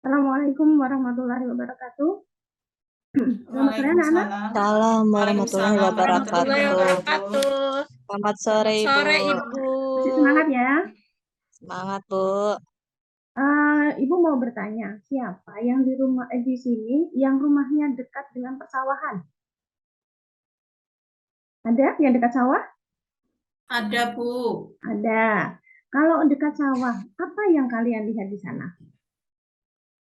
Assalamualaikum warahmatullahi wabarakatuh. Selamat sore anak-anak. Waalaikumsalam. Salam warahmatullahi Waalaikumsalam warahmatullahi wabarakatuh. wabarakatuh. Selamat sore, Ibu. Sore, Ibu. Masih semangat ya. Semangat, Bu. Ibu mau bertanya, siapa yang di sini yang rumahnya dekat dengan persawahan? Ada yang dekat sawah? Ada, Bu. Ada. Kalau dekat sawah, apa yang kalian lihat di sana?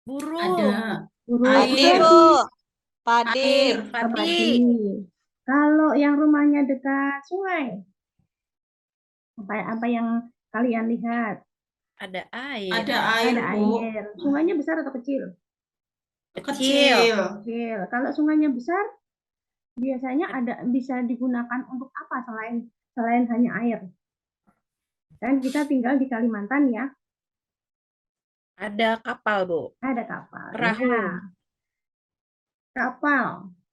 Burung. Ada. Burung. Padi, Air. Bu. Padi. Air, Padi. Kalau yang rumahnya dekat sungai, apa yang kalian lihat? Ada air. Ada air, Ada Bu. air. Sungainya besar atau kecil? Kecil. Kecil. Kalau sungainya besar, biasanya bisa digunakan untuk apa selain hanya air? Dan kita tinggal di Kalimantan ya. Ada kapal, Bu. Ada kapal. Perahu. Ya.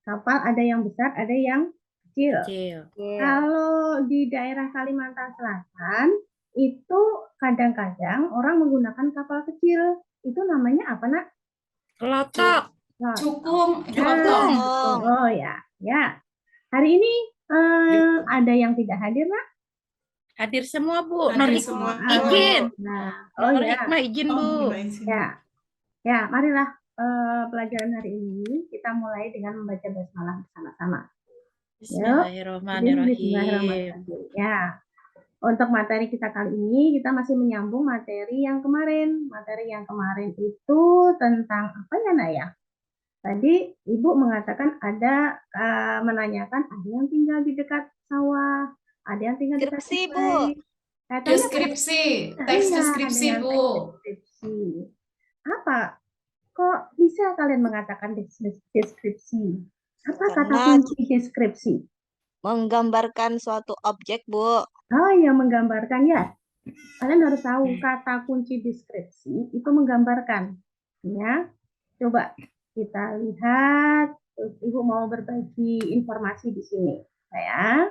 Kapal ada yang besar, ada yang kecil. Kecil. Kalau di daerah Kalimantan Selatan itu kadang-kadang orang menggunakan kapal kecil. Itu namanya apa, Nak? Kelotok. Cukung. Cukung. Oh ya, ya. Hari ini ada yang tidak hadir, Nak? Hadir semua, Bu. Hadir Non semua, Bu. izin. Nah, Nur ya. Hikmah izin, Bu. Ya. Ya, marilah pelajaran hari ini kita mulai dengan membaca basmalah bersama-sama. Bismillahirrahmanirrahim. Bismillahirrahmanirrahim. Ya. Untuk materi kita kali ini, kita masih menyambung materi yang kemarin. Materi yang kemarin itu tentang apa ya, Nak ya? Tadi Ibu mengatakan menanyakan ada yang tinggal di dekat sawah, ada yang tinggal di dekat Deskripsi, Bu. sungai. Deskripsi. Teks Iya, deskripsi, ada yang Bu. teks deskripsi. Apa? Kok bisa kalian mengatakan deskripsi? Apa kata Karena kunci deskripsi? menggambarkan suatu objek, Bu. Oh ya, menggambarkan ya. Kalian harus tahu kata kunci deskripsi itu menggambarkan. Ya, coba kita lihat. Ibu mau berbagi informasi di sini, ya.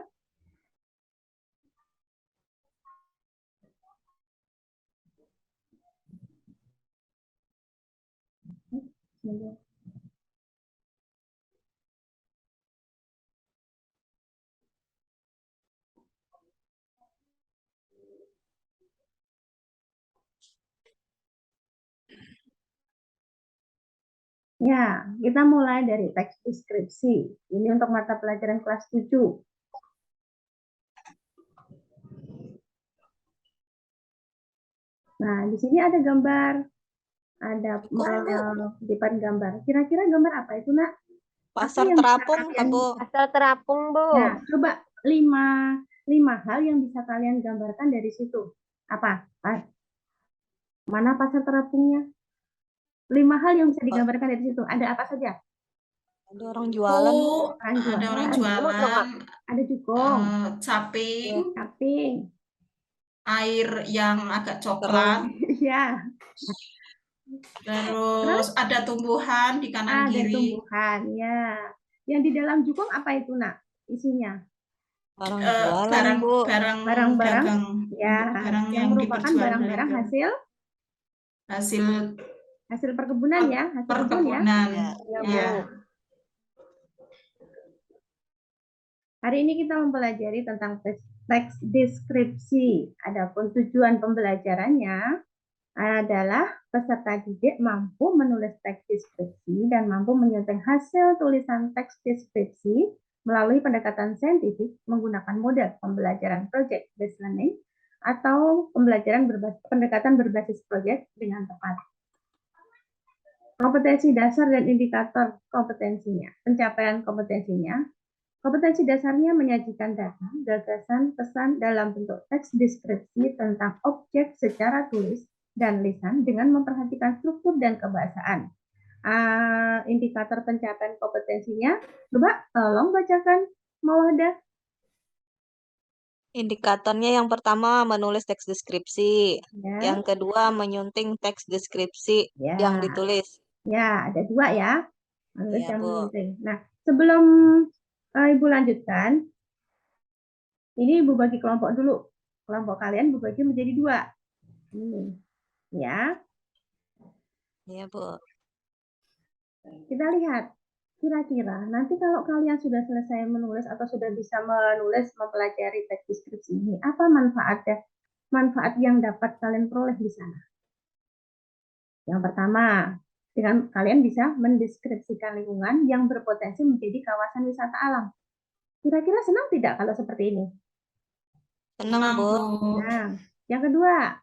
Ya, kita mulai dari teks deskripsi. Ini untuk mata pelajaran kelas 7. Nah, di sini ada gambar. Ada depan gambar. Kira-kira gambar apa itu, Nak? Pasar terapung, Bu. Pasar terapung, Bu. Nah, coba lima hal yang bisa kalian gambarkan dari situ. Apa? Mana pasar terapungnya? 5 hal yang bisa digambarkan dari situ. Ada apa saja? Ada orang jualan, Bu. Ada orang jualan. Ada jukung. Caping. Air yang agak coklat. Ya. Terus ada tumbuhan di kanan kiri. Ada tumbuhan, ya. Yang di dalam jukung apa itu, Nak? Isinya? Orang jualan, Bu. Barang-barang. Ya, barang yang merupakan barang-barang hasil perkebunan ya, hasil perkebunan. Ya. Hari ini kita mempelajari tentang teks deskripsi. Adapun tujuan pembelajarannya adalah peserta didik mampu menulis teks deskripsi dan mampu menyusun hasil tulisan teks deskripsi melalui pendekatan saintifik menggunakan model pembelajaran project based learning atau pendekatan berbasis proyek dengan tepat. Kompetensi dasar dan indikator kompetensinya. Pencapaian kompetensinya. Kompetensi dasarnya menyajikan data, gagasan, pesan dalam bentuk teks deskripsi tentang objek secara tulis dan lisan dengan memperhatikan struktur dan kebahasaan. Indikator pencapaian kompetensinya, coba tolong bacakan, Mawahda. Indikatornya yang pertama menulis teks deskripsi. Ya. Yang kedua menyunting teks deskripsi yang ditulis. Ya, ada 2 ya. Menulis Ya, yang Bu. menyunting. Nah, sebelum Ibu lanjutkan, ini Ibu bagi kelompok dulu. Kelompok kalian Ibu bagi menjadi 2. Ini, ya. Iya, Bu. Kita lihat, kira-kira nanti kalau kalian sudah selesai menulis atau sudah bisa menulis, mempelajari teks deskripsi ini, apa manfaatnya? Manfaat yang dapat kalian peroleh di sana. Yang pertama, dengan kalian bisa mendeskripsikan lingkungan yang berpotensi menjadi kawasan wisata alam. Kira-kira senang tidak kalau seperti ini? Senang, Senang, Bu. Bu. Nah, yang kedua,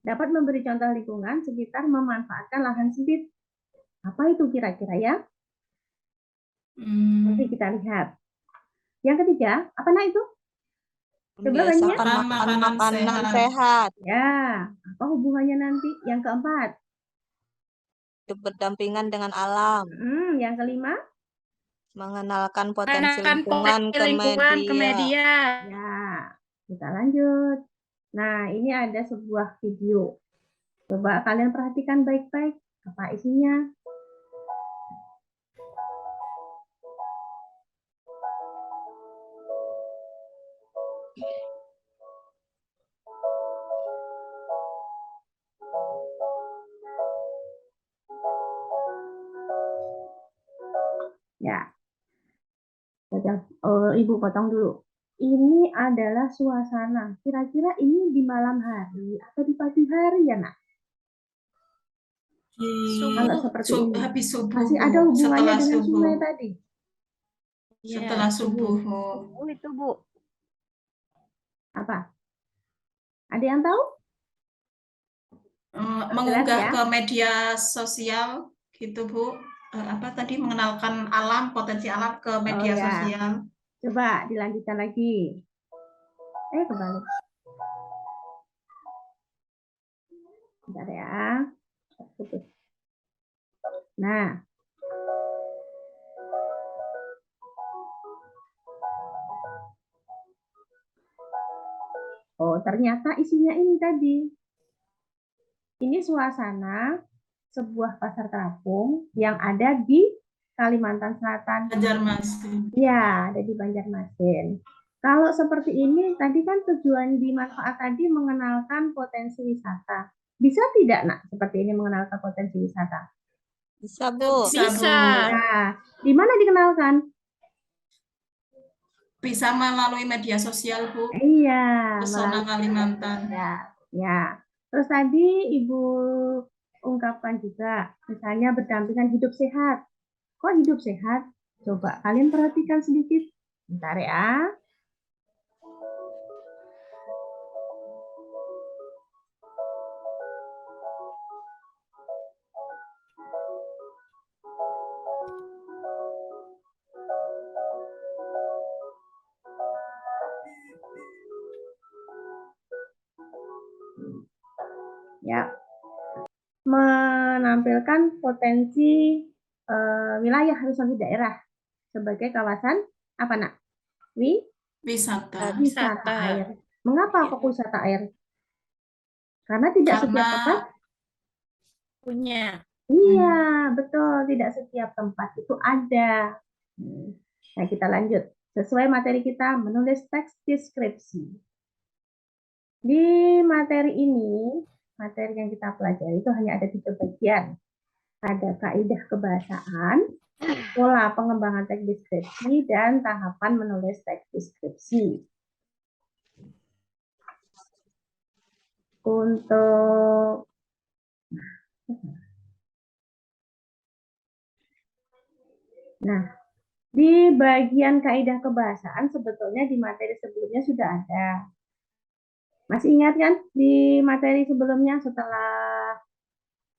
dapat memberi contoh lingkungan sekitar memanfaatkan lahan sempit. Apa itu kira-kira ya? Nanti Hmm, kita lihat. Yang ketiga, apa nah itu? Coba banyak. Membiasakan makan makan makanan makanan sehat. sehat. Ya, apa hubungannya nanti? Yang keempat, Hidup berdampingan dengan alam. yang kelima, Mengenalkan potensi Mengenalkan lingkungan potensi ke lingkungan ke media. media. ya, kita lanjut. Nah, ini ada sebuah video. Coba kalian perhatikan baik-baik apa isinya. Ya, Ibu potong dulu. Ini adalah suasana. Kira-kira ini di malam hari atau di pagi hari ya, Nak? Di Kalau seperti ini. habis subuh, Masih Bu. ada hubungannya Setelah dengan subuh. sungai tadi. Setelah subuh, Bu. Itu, Bu. Apa? Ada yang tahu? Jelas Mengunggah ya? ke media sosial gitu, Bu. Apa tadi mengenalkan alam, potensi alam ke Oh media ya. sosial. Coba dilanjutkan lagi. Kembali. Bentar ya. Putus. Nah, oh ternyata isinya ini tadi. Ini suasana sebuah pasar terapung yang ada di Kalimantan Selatan. Banjarmasin. Ya, ada di Banjarmasin. Kalau seperti ini, tadi kan tujuan di manfaat tadi mengenalkan potensi wisata. Bisa tidak, Nak, seperti ini mengenalkan potensi wisata? Bisa, Bu. Bisa, Bisa. Bu. Nah, di mana dikenalkan? Bisa melalui media sosial, Bu. Iya, Pesona melalui media Kalimantan. sosial. Ya. Terus tadi Ibu ungkapkan juga, misalnya berdampingan hidup sehat. Kok hidup sehat? Coba kalian perhatikan sedikit. Bentar ya. Ya, menampilkan potensi wilayah atau suatu daerah sebagai kawasan apa, Nak? Wisata. Wisata Wisata. air. Mengapa kok wisata air? Karena tidak setiap Karena tempat. Punya. Iya, betul. Tidak setiap tempat itu ada. Nah, kita lanjut. Sesuai materi kita menulis teks deskripsi. Di materi ini, materi yang kita pelajari itu hanya ada 3 bagian. Ada kaidah kebahasaan, pola pengembangan teks deskripsi, dan tahapan menulis teks deskripsi. Untuk di bagian kaidah kebahasaan sebetulnya di materi sebelumnya sudah ada. Masih ingat kan di materi sebelumnya setelah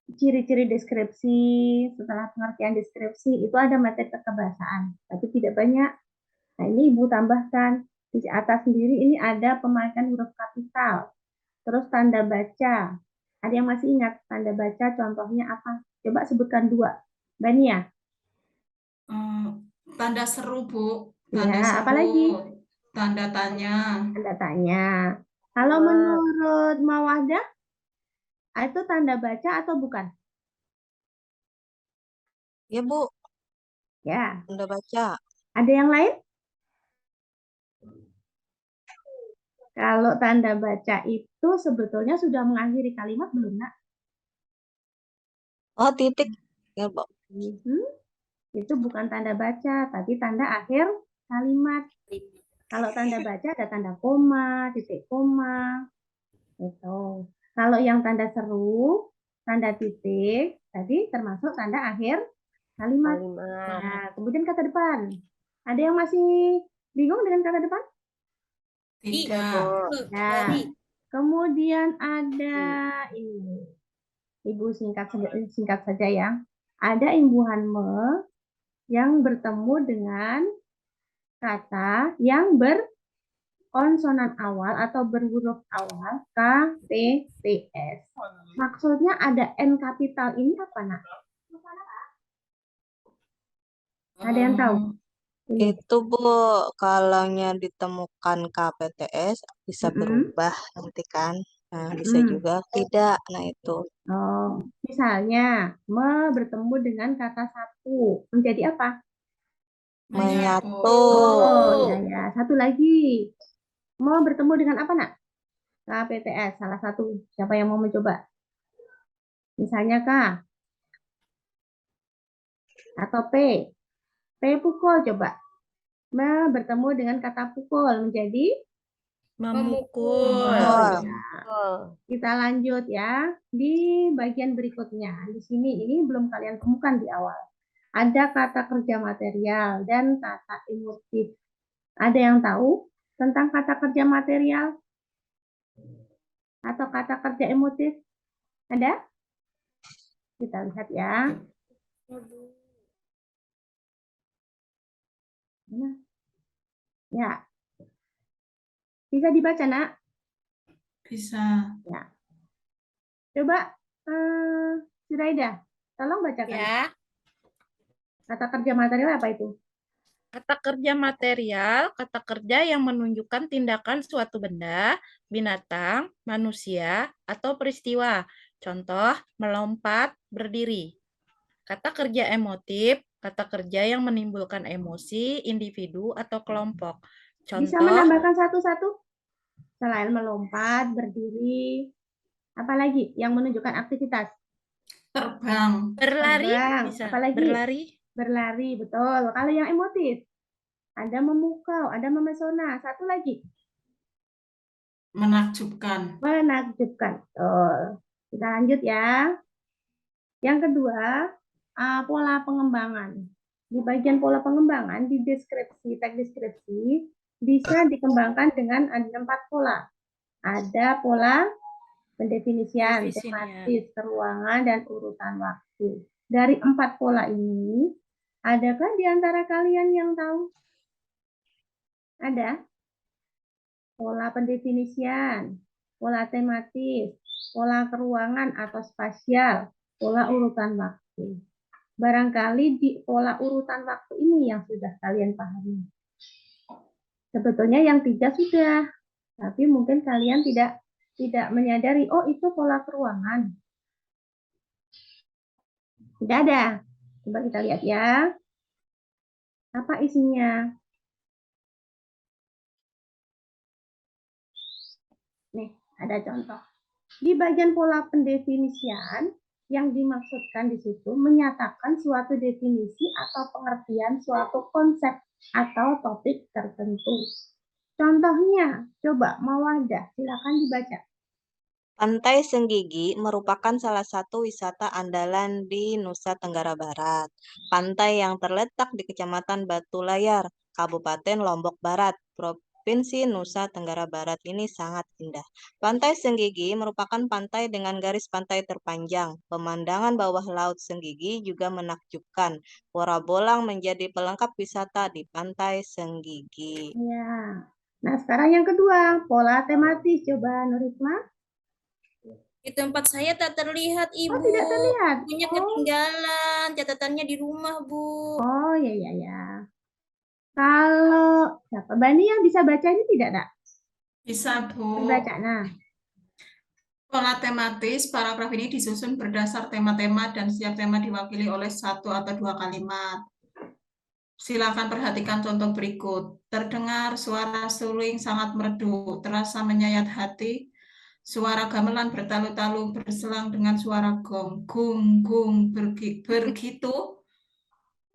ciri-ciri deskripsi, setelah pengertian deskripsi itu ada materi kebahasaan, tapi tidak banyak. Nah, ini Ibu tambahkan di atas sendiri ini ada pemakaian huruf kapital, terus tanda baca. Ada yang masih ingat tanda baca contohnya apa? Coba sebutkan 2. Bania. Tanda seru, Bu. Ya, Tanda seru. apalagi? Tanda tanya. Tanda tanya. Kalau menurut Mawadah, itu tanda baca atau bukan? Ya, Bu. Ya. Tanda baca. Ada yang lain? Kalau tanda baca itu sebetulnya sudah mengakhiri kalimat belum, Nak? Oh, titik. Ya, Bu. Itu bukan tanda baca, tapi tanda akhir kalimat. Kalau tanda baca ada tanda koma, titik koma. Itu. Kalau yang tanda seru, tanda titik, tadi termasuk tanda akhir kalimat. Nah, kemudian kata depan. Ada yang masih bingung dengan kata depan? Tidak. Nah, kemudian ada ini. Ibu singkat saja ya. Ada imbuhan me yang bertemu dengan kata yang berkonsonan awal atau berhuruf awal K, P, T, S. Maksudnya ada N kapital ini apa, Nak? Ada yang tahu? Ini. Itu Bu, kalau ditemukan KPTS bisa berubah nanti kan. Nah, bisa juga tidak. Nah, itu. Oh, misalnya me bertemu dengan kata satu menjadi apa? Menyatu. Oh, ya. Satu lagi. Me bertemu dengan apa, Nak? KPTS, salah satu. Siapa yang mau mencoba? Misalnya K atau P. P pukul coba. Me bertemu dengan kata pukul menjadi Memukul. kita lanjut ya di bagian berikutnya. Di sini ini belum kalian temukan di awal. Ada kata kerja material dan kata emotif. Ada yang tahu tentang kata kerja material atau kata kerja emotif? Ada? Kita lihat ya. Ya. Bisa dibaca, Nak? Bisa. Ya. Coba, Suraida, tolong bacakan. Ya. Kata kerja material apa itu? Kata kerja material, kata kerja yang menunjukkan tindakan suatu benda, binatang, manusia, atau peristiwa. Contoh, melompat, berdiri. Kata kerja emotif, kata kerja yang menimbulkan emosi, individu, atau kelompok. Bisa Contoh, menambahkan satu-satu? Selain melompat, berdiri, apa lagi yang menunjukkan aktivitas? Terbang. berlari, Terbang. bisa Apalagi? berlari. Berlari, betul. Kalau yang emotif, ada memukau, ada memesona. Satu lagi, Menakjubkan. menakjubkan. Betul. Kita lanjut ya. Yang kedua, pola pengembangan. Di bagian pola pengembangan, di deskripsi, teks deskripsi, bisa dikembangkan dengan ada 4 pola. Ada pola pendefinisian, tematis, keruangan, dan urutan waktu. Dari 4 pola ini, adakah di antara kalian yang tahu? Ada? Pola pendefinisian, pola tematis, pola keruangan atau spasial, pola urutan waktu. Barangkali di pola urutan waktu ini yang sudah kalian pahami. Sebetulnya yang 3 sudah, tapi mungkin kalian tidak menyadari, oh itu pola keruangan. Tidak ada. Coba kita lihat ya. Apa isinya? Nih, ada contoh. Di bagian pola pendefinisian, yang dimaksudkan di situ menyatakan suatu definisi atau pengertian suatu konsep atau topik tertentu. Contohnya, coba Mawadah, silakan dibaca. Pantai Senggigi merupakan salah satu wisata andalan di Nusa Tenggara Barat. Pantai yang terletak di Kecamatan Batu Layar, Kabupaten Lombok Barat, Provinsi Nusa Tenggara Barat ini sangat indah. Pantai Senggigi merupakan pantai dengan garis pantai terpanjang. Pemandangan bawah laut Senggigi juga menakjubkan. Muara Bolang menjadi pelengkap wisata di Pantai Senggigi. Ya. Nah, sekarang yang kedua, pola tematis. Coba Nurikma. Di tempat saya tak terlihat, Ibu. Oh, tidak terlihat. Bukunya ketinggalan, catatannya di rumah, Bu. Oh, ya. Kalau siapa Bani yang bisa baca ini tidak, Nak? Bisa, Bu. Baca, nah. Pola tematis, paragraf ini disusun berdasar tema-tema dan setiap tema diwakili oleh 1 atau 2 kalimat. Silakan perhatikan contoh berikut. Terdengar suara suling sangat merdu, terasa menyayat hati. Suara gamelan bertalu-talu berselang dengan suara gong, gung, gung, begitu.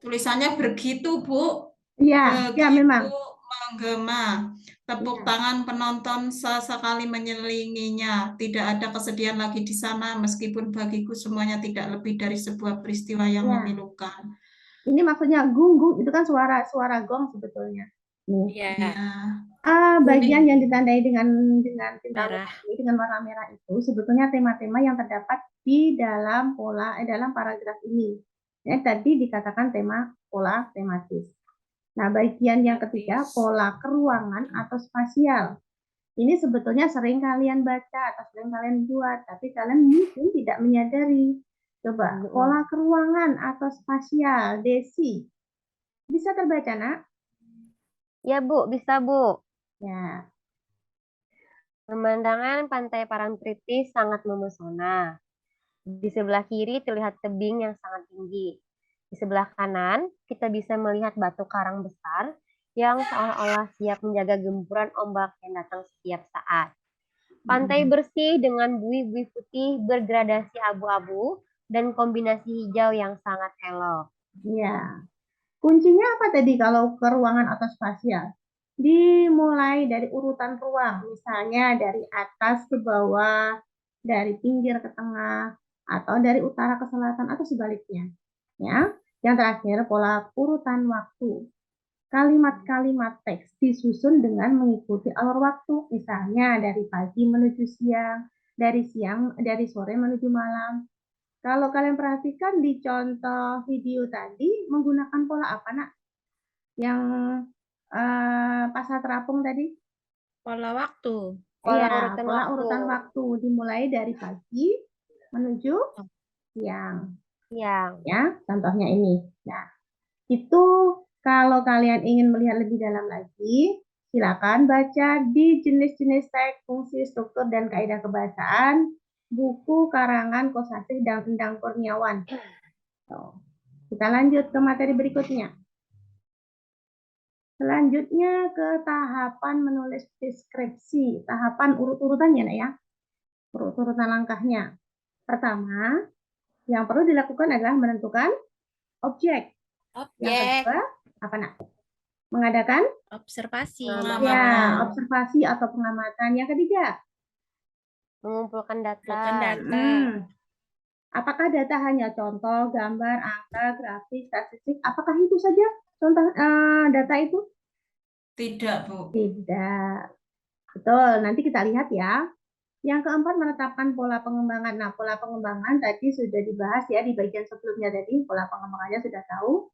Tulisannya begitu, Bu. Ya, ya Begitu memang. menggema. Tepuk Ya. tangan penonton sesekali menyelinginya. Tidak ada kesedihan lagi di sana, meskipun bagiku semuanya tidak lebih dari sebuah peristiwa yang Ya. memilukan. Ini maksudnya gung-gung itu kan suara gong sebetulnya. Nih. Iya, Ya, Bagian kuning. yang ditandai dengan tinta merah. lunak ini dengan warna merah itu sebetulnya tema-tema yang terdapat di dalam dalam paragraf ini. Ya, tadi dikatakan tema pola tematis. Nah, bagian yang ketiga pola keruangan atau spasial. Ini sebetulnya sering kalian baca atau sering kalian buat, tapi kalian mungkin tidak menyadari. Coba pola keruangan atau spasial, Desi. Bisa terbaca, Nak? Ya, Bu, bisa, Bu. Ya. Pemandangan pantai Parangtritis sangat memesona. Di sebelah kiri terlihat tebing yang sangat tinggi. Di sebelah kanan, kita bisa melihat batu karang besar yang seolah-olah siap menjaga gempuran ombak yang datang setiap saat. Pantai bersih dengan buih-buih putih bergradasi abu-abu dan kombinasi hijau yang sangat elok. Ya. Kuncinya apa tadi kalau ke ruangan atau spasial? Dimulai dari urutan ruang, misalnya dari atas ke bawah, dari pinggir ke tengah, atau dari utara ke selatan atau sebaliknya. Ya. Yang terakhir pola urutan waktu. Kalimat-kalimat teks disusun dengan mengikuti alur waktu, misalnya dari pagi menuju siang, dari sore menuju malam. Kalau kalian perhatikan di contoh video tadi menggunakan pola apa, Nak? Yang pasal terapung tadi? Pola waktu. Pola Iya, urutan pola waktu. urutan waktu dimulai dari pagi menuju siang. Siang. Ya, contohnya ini. Nah, itu kalau kalian ingin melihat lebih dalam lagi, silakan baca di jenis-jenis teks, fungsi, struktur, dan kaidah kebahasaan buku karangan Kosasih dan Endang Kurniawan. Kita lanjut ke materi berikutnya. Selanjutnya ke tahapan menulis deskripsi, tahapan urut-urutannya ya, urut-urutan langkahnya. Pertama, yang perlu dilakukan adalah menentukan objek. Yang kedua, apa Nak? Mengadakan Observasi. ya, observasi atau pengamatan. Yang ketiga, Mengumpulkan data. Bukan data. Apakah data hanya contoh, gambar, angka, grafik, statistik? Apakah itu saja contoh data itu? Tidak, Bu. Tidak. Betul, nanti kita lihat ya. Yang keempat, menetapkan pola pengembangan. Nah, pola pengembangan tadi sudah dibahas ya di bagian sebelumnya tadi, pola pengembangannya sudah tahu.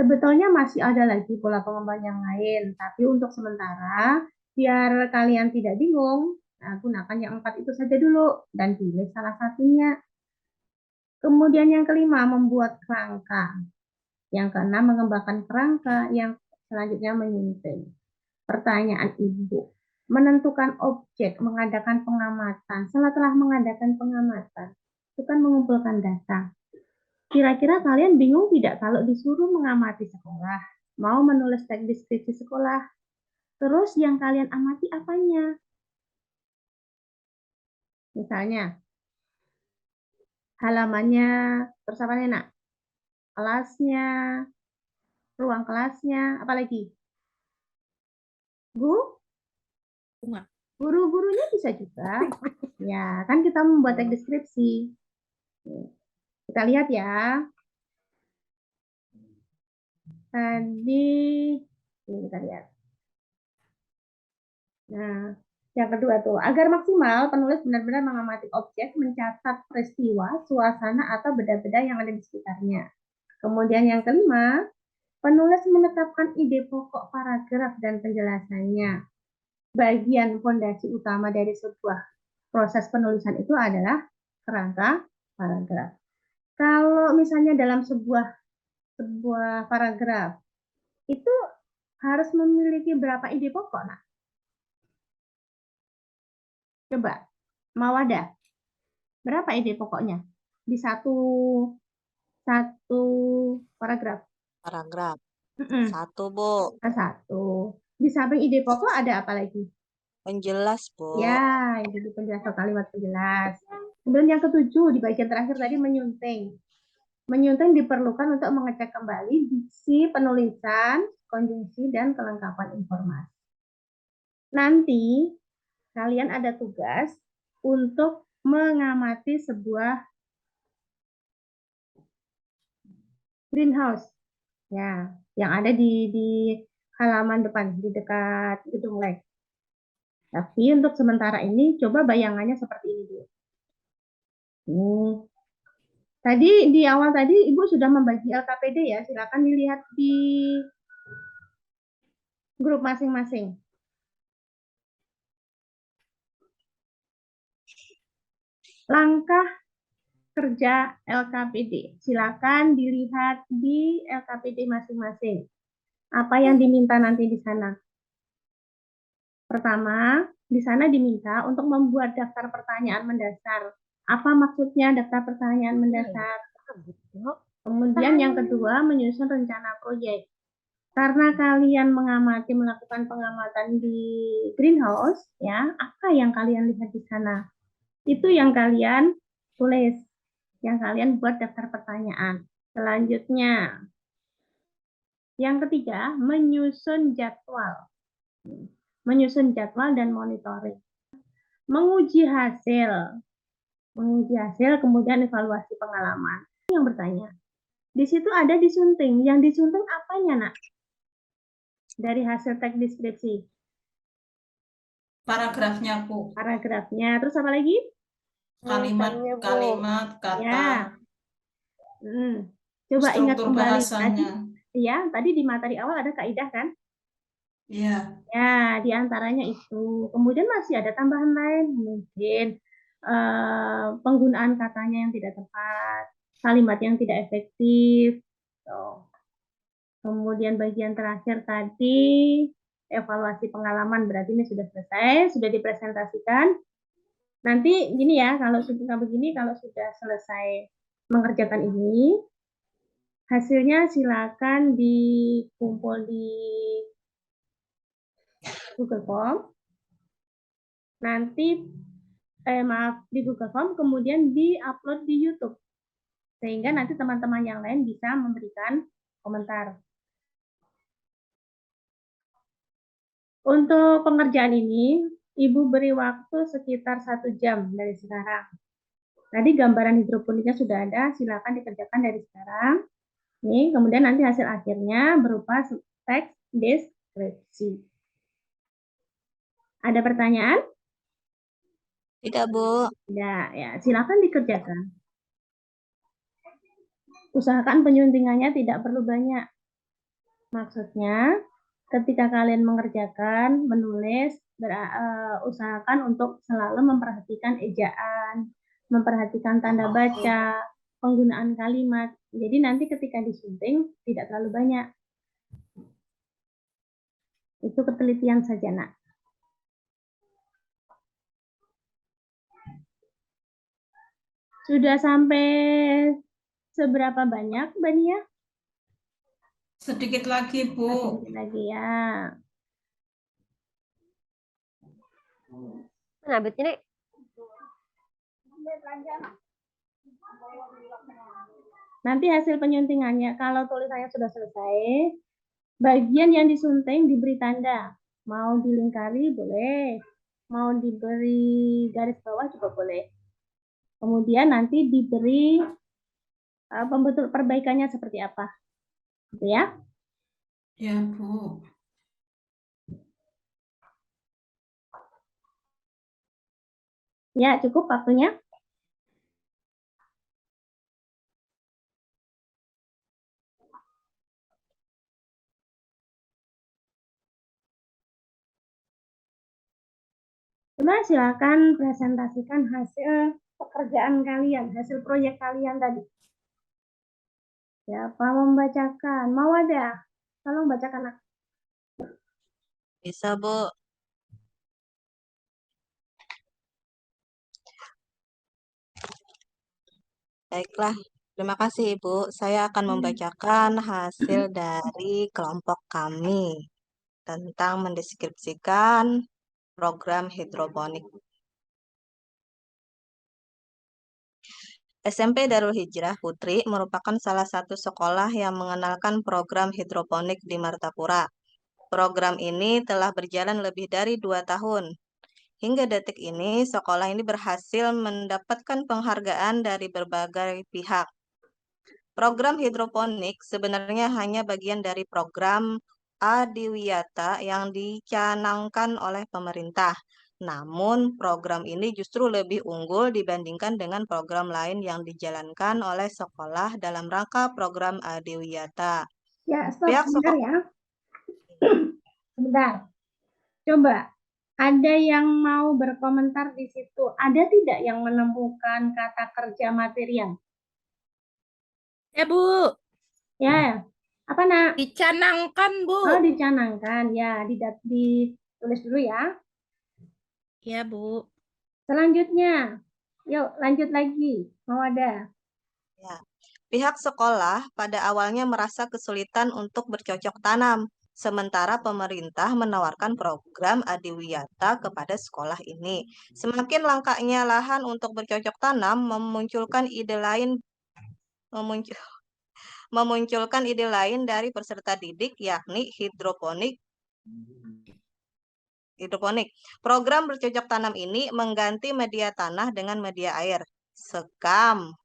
Sebetulnya masih ada lagi pola pengembangan yang lain, tapi untuk sementara, biar kalian tidak bingung, nah, gunakan yang 4 itu saja dulu, dan pilih salah satunya. Kemudian yang kelima, membuat kerangka. Yang keenam, mengembangkan kerangka. Yang selanjutnya, menyunting. Pertanyaan Ibu, menentukan objek, mengadakan pengamatan. Setelah mengadakan pengamatan, itu kan mengumpulkan data. Kira-kira kalian bingung tidak kalau disuruh mengamati sekolah, mau menulis teks deskripsi sekolah, terus yang kalian amati apanya? Misalnya, halamannya, terus apa nih, Nak? Kelasnya, ruang kelasnya, apalagi? Bu? Bunga. Guru-gurunya bisa juga. Ya, kan kita membuat teks deskripsi. Kita lihat ya. Tadi, ini kita lihat. Nah, yang kedua tuh, agar maksimal, penulis benar-benar mengamati objek, mencatat peristiwa, suasana, atau benda-benda yang ada di sekitarnya. Kemudian yang kelima, penulis menetapkan ide pokok paragraf dan penjelasannya. Bagian fondasi utama dari sebuah proses penulisan itu adalah kerangka paragraf. Kalau misalnya dalam sebuah paragraf, itu harus memiliki berapa ide pokok? Nah, coba, Mawada, berapa ide pokoknya di satu paragraf? Paragraf. Mm-mm. 1, Bu. Satu. Di samping ide pokok ada apa lagi? Penjelas, Bu. Ya, jadi penjelas atau kalimat penjelas. Kemudian yang ketujuh di bagian terakhir tadi menyunting. Menyunting diperlukan untuk mengecek kembali diksi penulisan, konjungsi, dan kelengkapan informasi. Nanti kalian ada tugas untuk mengamati sebuah greenhouse, ya, yang ada di halaman depan, di dekat gedung lek. Tapi untuk sementara ini, coba bayangannya seperti ini dulu. Tadi di awal tadi Ibu sudah membagi LKPD ya, silakan dilihat di grup masing-masing. Langkah kerja LKPD, silakan dilihat di LKPD masing-masing. Apa yang diminta nanti di sana? Pertama, di sana diminta untuk membuat daftar pertanyaan mendasar. Apa maksudnya daftar pertanyaan mendasar? Kemudian yang kedua, menyusun rencana proyek. Karena kalian melakukan pengamatan di greenhouse, ya, apa yang kalian lihat di sana? Itu yang kalian tulis, yang kalian buat daftar pertanyaan. Selanjutnya, yang ketiga, menyusun jadwal. Menyusun jadwal dan monitoring. Menguji hasil, kemudian evaluasi pengalaman. Yang bertanya, di situ ada disunting. Yang disunting apanya, Nak? Dari hasil teks deskripsi. Paragrafnya, Bu. Paragrafnya. Terus apa lagi? Kalimat-kalimat, kata, Ya. Coba ingat struktur kembali bahasanya. ya, tadi di materi awal ada kaidah kan? Iya. Ya, di antaranya itu. Kemudian masih ada tambahan lain, mungkin penggunaan katanya yang tidak tepat, kalimat yang tidak efektif. Tuh. Kemudian bagian terakhir tadi, evaluasi pengalaman, berarti ini sudah selesai, sudah dipresentasikan. Nanti gini ya, kalau sudah begini, kalau sudah selesai mengerjakan ini, hasilnya silakan dikumpul di Google Form. Nanti di Google Form, kemudian di-upload di YouTube. Sehingga nanti teman-teman yang lain bisa memberikan komentar. Untuk pengerjaan ini, Ibu beri waktu sekitar 1 jam dari sekarang. Tadi gambaran hidroponiknya sudah ada, silakan dikerjakan dari sekarang. Nih, kemudian nanti hasil akhirnya berupa teks deskripsi. Ada pertanyaan? Tidak, Bu. Tidak, ya, silakan dikerjakan. Usahakan penyuntingannya tidak perlu banyak. Maksudnya, ketika kalian mengerjakan, menulis, usahakan untuk selalu memperhatikan ejaan, memperhatikan tanda baca, penggunaan kalimat. Jadi nanti ketika disunting, tidak terlalu banyak. Itu ketelitian saja, Nak. Sudah sampai seberapa banyak, Mbak Nia? Sedikit lagi, Bu. Sedikit lagi ya. Nah, betul nih. Nanti hasil penyuntingannya, kalau tulisannya sudah selesai, bagian yang disunting diberi tanda. Mau dilingkari boleh, mau diberi garis bawah juga boleh. Kemudian nanti diberi perbaikannya seperti apa. Gitu ya. Ya, Bu. Ya, cukup waktunya. Coba silakan presentasikan hasil pekerjaan kalian, hasil proyek kalian tadi. Siapa membacakan? Mau ada? Tolong bacakan. Bisa, Bu. Baiklah, terima kasih Ibu. Saya akan membacakan hasil dari kelompok kami tentang mendeskripsikan program hidroponik. SMP Darul Hijrah Putri merupakan salah satu sekolah yang mengenalkan program hidroponik di Martapura. Program ini telah berjalan lebih dari 2 tahun. Hingga detik ini, sekolah ini berhasil mendapatkan penghargaan dari berbagai pihak. Program hidroponik sebenarnya hanya bagian dari program Adiwiyata yang dicanangkan oleh pemerintah. Namun, program ini justru lebih unggul dibandingkan dengan program lain yang dijalankan oleh sekolah dalam rangka program Adiwiyata. Ya, stop Pihak sebentar sekolah ya. Sebentar. Coba, ada yang mau berkomentar di situ? Ada tidak yang menemukan kata kerja material? Ya, Bu. Ya, apa nak? Dicanangkan, Bu. Oh, dicanangkan. Ya, ditulis dulu ya. Ya, Bu. Selanjutnya, yuk lanjut lagi. Mau ada? Ya. Pihak sekolah pada awalnya merasa kesulitan untuk bercocok tanam, sementara pemerintah menawarkan program Adiwiyata kepada sekolah ini. Semakin langkanya lahan untuk bercocok tanam memunculkan ide lain dari peserta didik, yakni hidroponik. Program bercocok tanam ini mengganti media tanah dengan media air, sekam,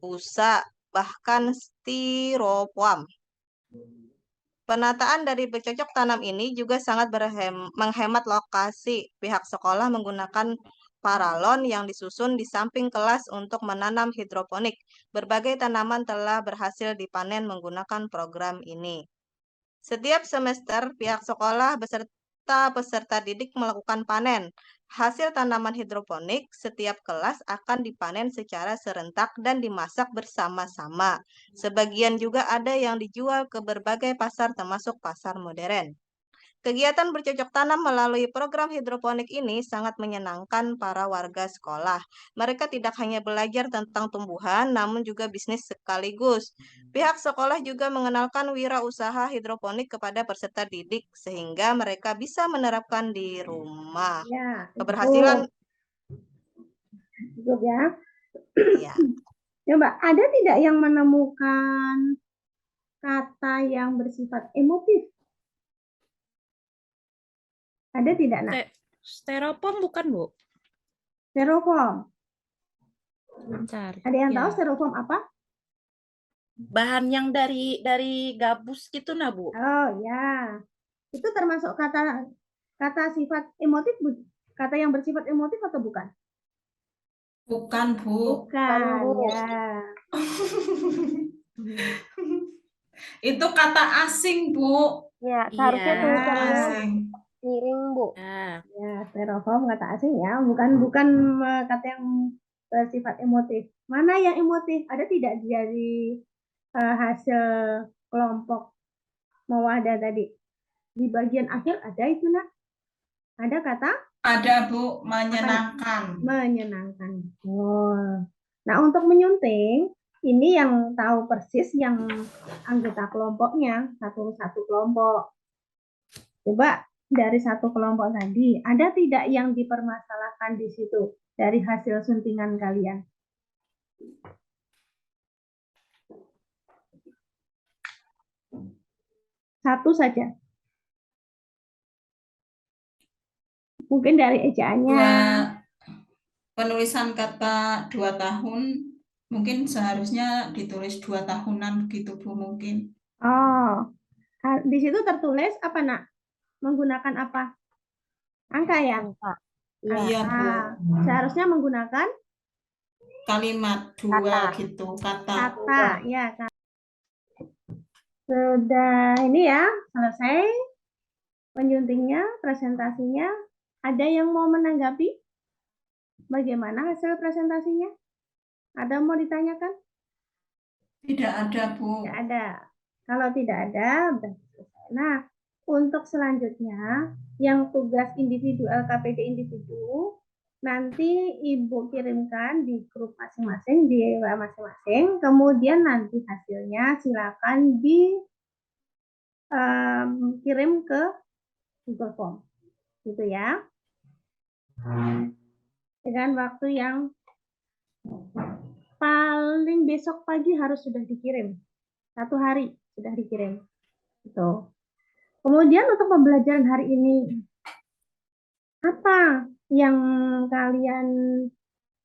busa, bahkan styrofoam. Penataan dari bercocok tanam ini juga sangat menghemat lokasi. Pihak sekolah menggunakan paralon yang disusun di samping kelas untuk menanam hidroponik. Berbagai tanaman telah berhasil dipanen menggunakan program ini. Setiap semester, pihak sekolah beserta peserta didik melakukan panen. Hasil tanaman hidroponik setiap kelas akan dipanen secara serentak dan dimasak bersama-sama. Sebagian juga ada yang dijual ke berbagai pasar termasuk pasar modern. Kegiatan bercocok tanam melalui program hidroponik ini sangat menyenangkan para warga sekolah. Mereka tidak hanya belajar tentang tumbuhan, namun juga bisnis sekaligus. Pihak sekolah juga mengenalkan wirausaha hidroponik kepada peserta didik, sehingga mereka bisa menerapkan di rumah. Ya, Keberhasilan, cukup ya. ya. Coba, ada tidak yang menemukan kata yang bersifat emotif? Ada tidak, nak? Styrofoam bukan, Bu? Styrofoam. Bentar. Ada yang tahu Ya. styrofoam apa? Bahan yang dari gabus gitu, nah, Bu? Oh ya, itu termasuk kata sifat emotif, kata yang bersifat emotif atau bukan? Bukan, Bu. Bukan, Bu. ya. Itu kata asing, Bu. Ya, seharusnya Iya. tulisannya Asing. miring, Bu. Ya. Ya, styrofoam kata asing ya, bukan kata yang bersifat emotif. Mana yang emotif? Ada tidak dari hasil kelompok Mawada tadi? Di bagian akhir ada itu, nak? Ada kata Ada, Bu, menyenangkan. menyenangkan. Oh. Nah, untuk menyunting, ini yang tahu persis yang anggota kelompoknya, satu kelompok. Coba dari satu kelompok tadi, ada tidak yang dipermasalahkan di situ dari hasil suntingan kalian? Satu saja. Mungkin dari ejaannya. Penulisan kata 2 tahun mungkin seharusnya ditulis 2 tahunan gitu, Bu, mungkin. Oh, di situ tertulis apa, nak? Menggunakan apa? Angka ya? Angka. Iya, Bu. Seharusnya menggunakan Kalimat 2 gitu, kata. ya. Sudah ini ya, selesai penyuntingnya, presentasinya. Ada yang mau menanggapi? Bagaimana hasil presentasinya? Ada mau ditanyakan? Tidak ada, Bu. Tidak ada. Kalau tidak ada, berarti selesai. Nah, untuk selanjutnya, yang tugas individu LKPD individu, nanti Ibu kirimkan di grup masing-masing, di WA masing-masing. Kemudian nanti hasilnya silakan dikirim ke Google Form. gitu ya. Dengan waktu yang paling besok pagi harus sudah dikirim. 1 hari sudah dikirim. Gitu. Kemudian untuk pembelajaran hari ini, apa yang kalian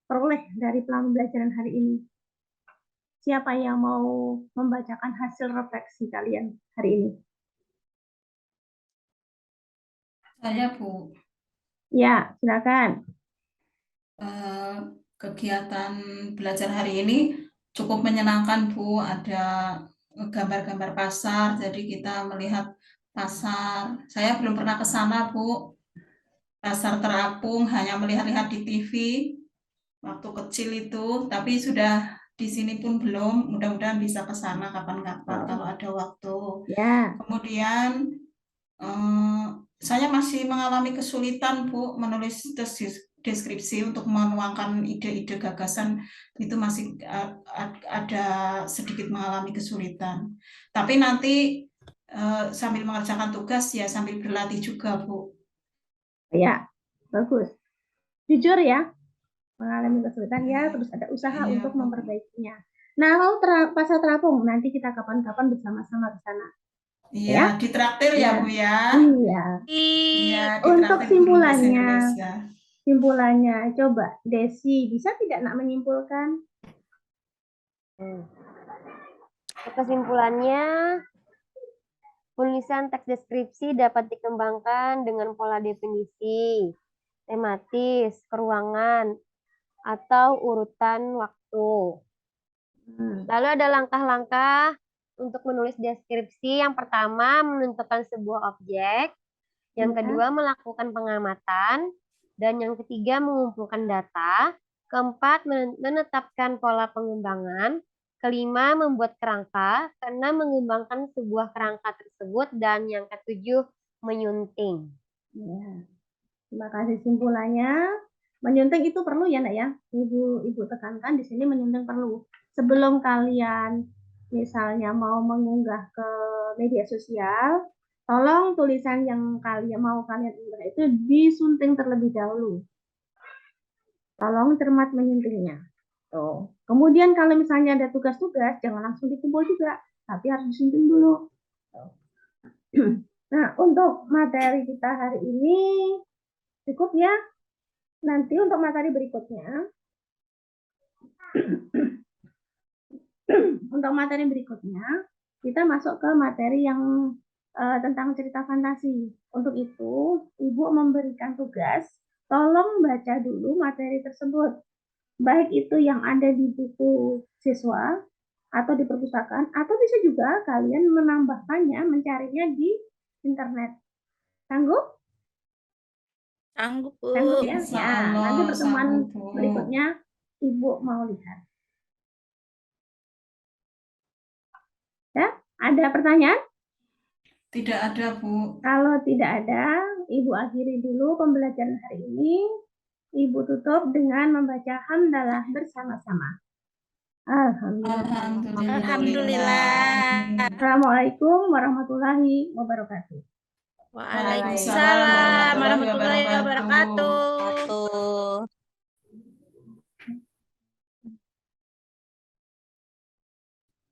peroleh dari pembelajaran hari ini? Siapa yang mau membacakan hasil refleksi kalian hari ini? Saya, Bu, Ya, silakan. kegiatan belajar hari ini cukup menyenangkan, Bu. Ada gambar-gambar pasar, jadi kita melihat pasar. Saya belum pernah ke sana, Bu. Pasar terapung, hanya melihat-lihat di TV waktu kecil itu, tapi sudah di sini pun belum. Mudah-mudahan bisa ke sana kapan-kapan kalau ada waktu. Ya, Kemudian saya masih mengalami kesulitan, Bu, menulis deskripsi untuk menuangkan ide-ide gagasan, itu masih ada sedikit mengalami kesulitan. Tapi nanti sambil mengerjakan tugas ya sambil berlatih juga, Bu. ya, bagus. Jujur ya, mengalami kesulitan ya, terus ada usaha Iya, untuk Bu. memperbaikinya. Nah, kalau pasar terapung, nanti kita kapan-kapan bersama-sama ke sana. Iya, ditraktir ya, Bu ya. Iya. Iya, Untuk ditraktir guru bahasa simpulannya, Indonesia. coba Desi bisa tidak nak menyimpulkan? Kesimpulannya, penulisan teks deskripsi dapat dikembangkan dengan pola definisi, tematis, keruangan, atau urutan waktu. Lalu ada langkah-langkah untuk menulis deskripsi. Yang pertama, menentukan sebuah objek. Yang kedua, melakukan pengamatan. Dan yang ketiga, mengumpulkan data. Keempat, menetapkan pola pengembangan. Kelima, membuat kerangka. Keenam, mengembangkan sebuah kerangka tersebut. Dan yang ketujuh, menyunting. Ya. Terima kasih simpulannya. Menyunting itu perlu ya, Nak ya. Ibu tekankan di sini menyunting perlu. Sebelum kalian misalnya mau mengunggah ke media sosial, tolong tulisan yang kalian unggah itu disunting terlebih dahulu. Tolong cermat menyuntingnya. Tuh. Kemudian kalau misalnya ada tugas-tugas, jangan langsung dikumpul juga, tapi harus disunting dulu. Nah, untuk materi kita hari ini cukup ya. Nanti untuk materi berikutnya, kita masuk ke materi yang tentang cerita fantasi. Untuk itu, Ibu memberikan tugas, tolong baca dulu materi tersebut. Baik itu yang ada di buku siswa, atau di perpustakaan, atau bisa juga kalian menambahkannya, mencarinya di internet. Sanggup? Sanggup, Bu. Sanggup ya? Insya Ya, Allah, nanti pertemuan sanggup, Bu. berikutnya Ibu mau lihat. Ya, ada pertanyaan? Tidak ada, Bu. Kalau tidak ada, Ibu akhiri dulu pembelajaran hari ini. Ibu tutup dengan membaca hamdalah bersama-sama. Alhamdulillah. Alhamdulillah. Assalamualaikum warahmatullahi wabarakatuh. Waalaikumsalam warahmatullahi wabarakatuh. Satu.